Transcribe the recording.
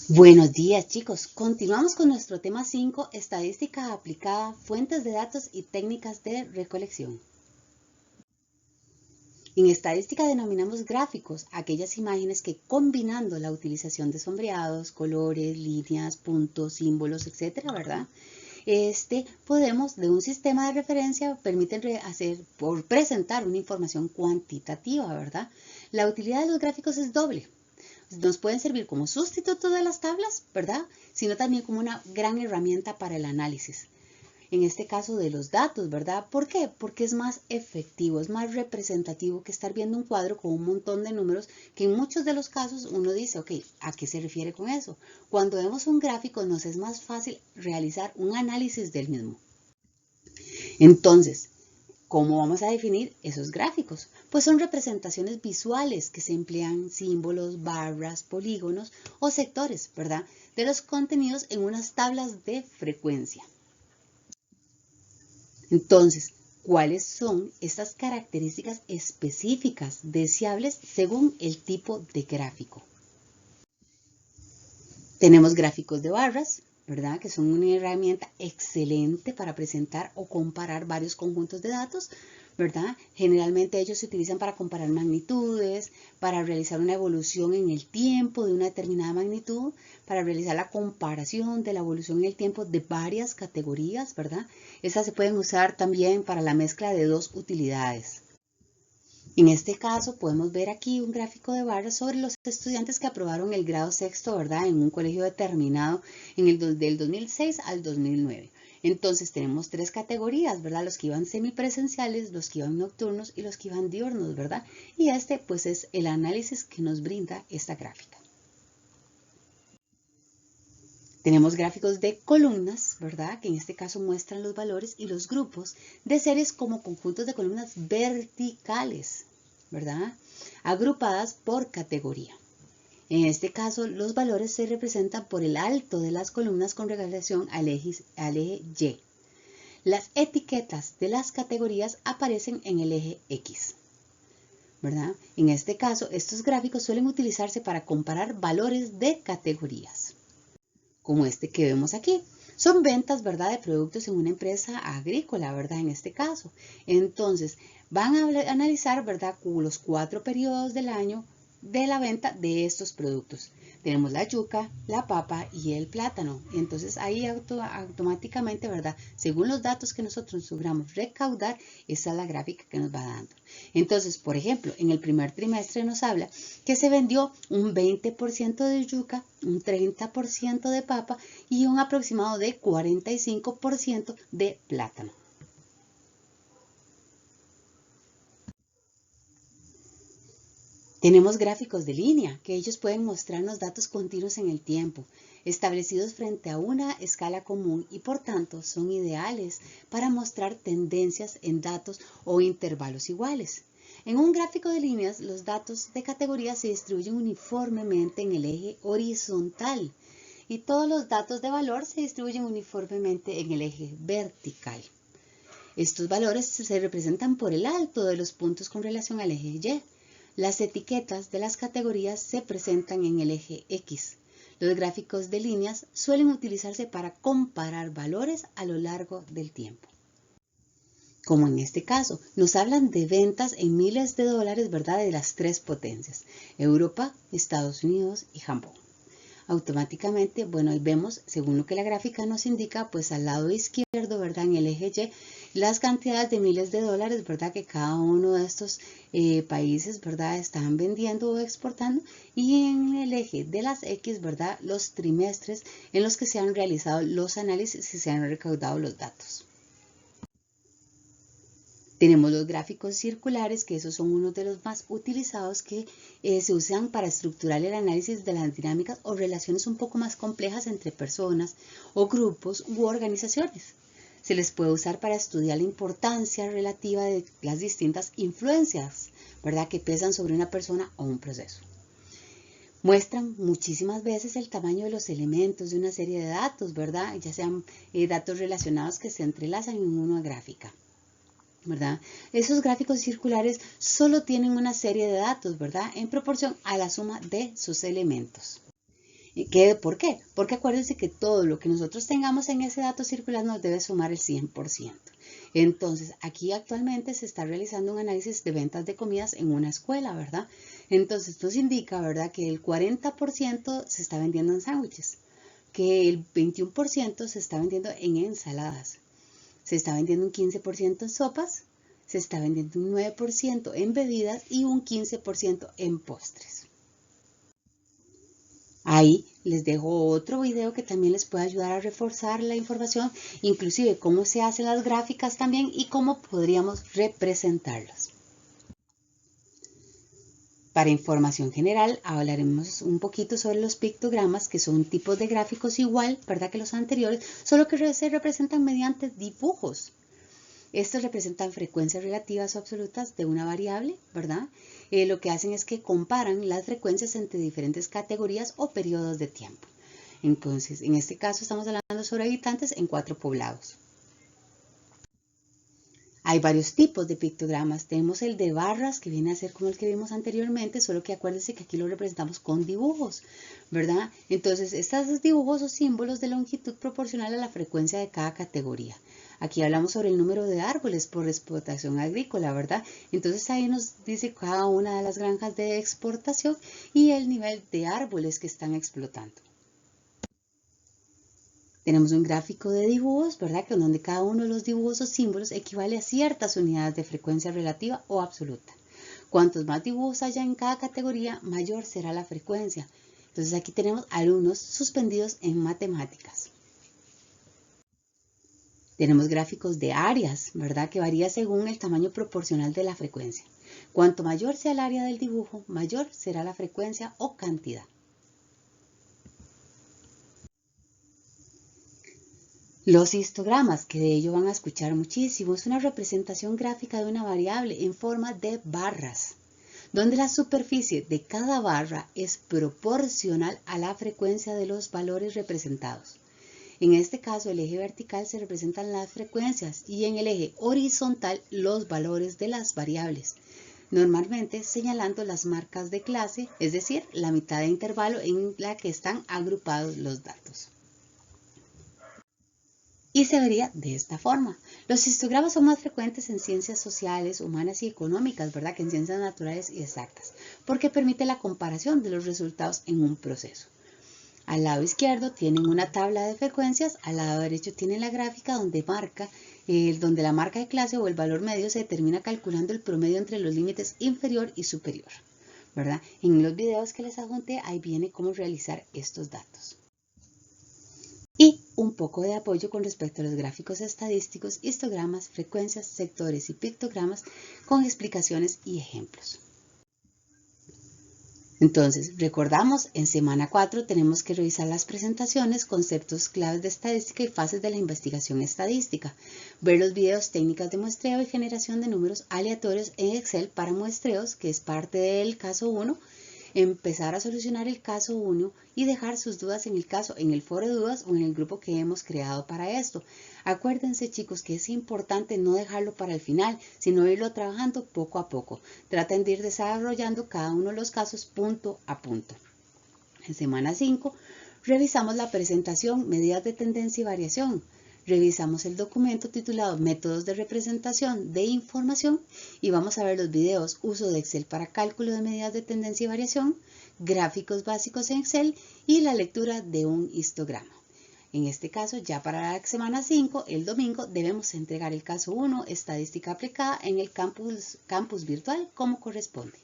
Buenos días, chicos. Continuamos con nuestro tema 5, estadística aplicada, fuentes de datos y técnicas de recolección. En estadística denominamos gráficos aquellas imágenes que, combinando la utilización de sombreados, colores, líneas, puntos, símbolos, etcétera, ¿verdad? Podemos, de un sistema de referencia, permiten presentar una información cuantitativa, ¿verdad? La utilidad de los gráficos es doble. Nos pueden servir como sustituto de las tablas, ¿verdad? Sino también como una gran herramienta para el análisis. En este caso de los datos, ¿verdad? ¿Por qué? Porque es más efectivo, es más representativo que estar viendo un cuadro con un montón de números que en muchos de los casos uno dice, ok, ¿a qué se refiere con eso? Cuando vemos un gráfico nos es más fácil realizar un análisis del mismo. Entonces, ¿cómo vamos a definir esos gráficos? Pues son representaciones visuales que se emplean símbolos, barras, polígonos o sectores, ¿verdad? De los contenidos en unas tablas de frecuencia. Entonces, ¿cuáles son estas características específicas deseables según el tipo de gráfico? Tenemos gráficos de barras, ¿verdad? Que son una herramienta excelente para presentar o comparar varios conjuntos de datos, ¿verdad? Generalmente ellos se utilizan para comparar magnitudes, para realizar una evolución en el tiempo de una determinada magnitud, para realizar la comparación de la evolución en el tiempo de varias categorías, ¿verdad? Estas se pueden usar también para la mezcla de dos utilidades. En este caso podemos ver aquí un gráfico de barras sobre los estudiantes que aprobaron el grado sexto, ¿verdad? En un colegio determinado del 2006 al 2009. Entonces tenemos tres categorías, ¿verdad? Los que iban semipresenciales, los que iban nocturnos y los que iban diurnos, ¿verdad? Y pues es el análisis que nos brinda esta gráfica. Tenemos gráficos de columnas, ¿verdad? Que en este caso muestran los valores y los grupos de series como conjuntos de columnas verticales, ¿verdad? Agrupadas por categoría. En este caso, los valores se representan por el alto de las columnas con relación al eje Y. Las etiquetas de las categorías aparecen en el eje X, ¿verdad? En este caso, estos gráficos suelen utilizarse para comparar valores de categorías, como este que vemos aquí. Son ventas, ¿verdad?, de productos en una empresa agrícola, ¿verdad?, en este caso. Entonces, van a analizar, ¿verdad?, los 4 periodos del año de la venta de estos productos. Tenemos la yuca, la papa y el plátano. Entonces, ahí automáticamente, ¿verdad?, según los datos que nosotros logramos recaudar, esa es la gráfica que nos va dando. Entonces, por ejemplo, en el primer trimestre nos habla que se vendió un 20% de yuca, un 30% de papa y un aproximado de 45% de plátano. Tenemos gráficos de línea, que ellos pueden mostrarnos datos continuos en el tiempo, establecidos frente a una escala común y por tanto son ideales para mostrar tendencias en datos o intervalos iguales. En un gráfico de líneas, los datos de categoría se distribuyen uniformemente en el eje horizontal y todos los datos de valor se distribuyen uniformemente en el eje vertical. Estos valores se representan por el alto de los puntos con relación al eje Y. Las etiquetas de las categorías se presentan en el eje X. Los gráficos de líneas suelen utilizarse para comparar valores a lo largo del tiempo. Como en este caso, nos hablan de ventas en miles de dólares, ¿verdad?, de las tres potencias, Europa, Estados Unidos y Japón. Automáticamente, bueno, ahí vemos, según lo que la gráfica nos indica, pues al lado izquierdo, ¿verdad?, en el eje Y, las cantidades de miles de dólares, ¿verdad?, que cada uno de estos países, ¿verdad?, están vendiendo o exportando, y en el eje de las X, ¿verdad?, los trimestres en los que se han realizado los análisis y se han recaudado los datos. Tenemos los gráficos circulares, que esos son uno de los más utilizados que se usan para estructurar el análisis de las dinámicas o relaciones un poco más complejas entre personas o grupos u organizaciones. Se les puede usar para estudiar la importancia relativa de las distintas influencias, ¿verdad?, que pesan sobre una persona o un proceso. Muestran muchísimas veces el tamaño de los elementos de una serie de datos, ¿verdad?, ya sean datos relacionados que se entrelazan en una gráfica, ¿verdad? Esos gráficos circulares solo tienen una serie de datos, ¿verdad?, en proporción a la suma de sus elementos. ¿Por qué? Porque acuérdense que todo lo que nosotros tengamos en ese dato circular nos debe sumar el 100%. Entonces, aquí actualmente se está realizando un análisis de ventas de comidas en una escuela, ¿verdad? Entonces, nos indica, ¿verdad?, que el 40% se está vendiendo en sándwiches, que el 21% se está vendiendo en ensaladas, se está vendiendo un 15% en sopas, se está vendiendo un 9% en bebidas y un 15% en postres. Ahí les dejo otro video que también les puede ayudar a reforzar la información, inclusive cómo se hacen las gráficas también y cómo podríamos representarlas. Para información general hablaremos un poquito sobre los pictogramas, que son tipos de gráficos igual, ¿verdad?, que los anteriores, solo que se representan mediante dibujos. Estos representan frecuencias relativas o absolutas de una variable, ¿verdad? Lo que hacen es que comparan las frecuencias entre diferentes categorías o periodos de tiempo. Entonces, en este caso estamos hablando sobre habitantes en 4 poblados. Hay varios tipos de pictogramas. Tenemos el de barras, que viene a ser como el que vimos anteriormente, solo que acuérdense que aquí lo representamos con dibujos, ¿verdad? Entonces, estos dibujos o símbolos de longitud proporcional a la frecuencia de cada categoría. Aquí hablamos sobre el número de árboles por explotación agrícola, ¿verdad? Entonces ahí nos dice cada una de las granjas de exportación y el nivel de árboles que están explotando. Tenemos un gráfico de dibujos, ¿verdad?, que donde cada uno de los dibujos o símbolos equivale a ciertas unidades de frecuencia relativa o absoluta. Cuantos más dibujos haya en cada categoría, mayor será la frecuencia. Entonces aquí tenemos alumnos suspendidos en matemáticas. Tenemos gráficos de áreas, ¿verdad?, que varía según el tamaño proporcional de la frecuencia. Cuanto mayor sea el área del dibujo, mayor será la frecuencia o cantidad. Los histogramas, que de ello van a escuchar muchísimo, es una representación gráfica de una variable en forma de barras, donde la superficie de cada barra es proporcional a la frecuencia de los valores representados. En este caso, el eje vertical se representan las frecuencias y en el eje horizontal los valores de las variables, normalmente señalando las marcas de clase, es decir, la mitad de intervalo en la que están agrupados los datos. Y se vería de esta forma. Los histogramas son más frecuentes en ciencias sociales, humanas y económicas, ¿verdad?, que en ciencias naturales y exactas, porque permite la comparación de los resultados en un proceso. Al lado izquierdo tienen una tabla de frecuencias, al lado derecho tienen la gráfica donde la marca de clase o el valor medio se determina calculando el promedio entre los límites inferior y superior, ¿verdad? En los videos que les adjunté, ahí viene cómo realizar estos datos. Y un poco de apoyo con respecto a los gráficos estadísticos, histogramas, frecuencias, sectores y pictogramas con explicaciones y ejemplos. Entonces, recordamos, en semana 4 tenemos que revisar las presentaciones, conceptos claves de estadística y fases de la investigación estadística, ver los videos, técnicas de muestreo y generación de números aleatorios en Excel para muestreos, que es parte del caso 1, empezar a solucionar el caso 1 y dejar sus dudas en el foro de dudas o en el grupo que hemos creado para esto. Acuérdense, chicos, que es importante no dejarlo para el final, sino irlo trabajando poco a poco. Traten de ir desarrollando cada uno de los casos punto a punto. En semana 5 revisamos la presentación, medidas de tendencia y variación. Revisamos el documento titulado Métodos de representación de información y vamos a ver los videos Uso de Excel para cálculo de medidas de tendencia y variación, gráficos básicos en Excel y la lectura de un histograma. En este caso, ya para la semana 5, el domingo, debemos entregar el caso 1, estadística aplicada en el campus virtual como corresponde.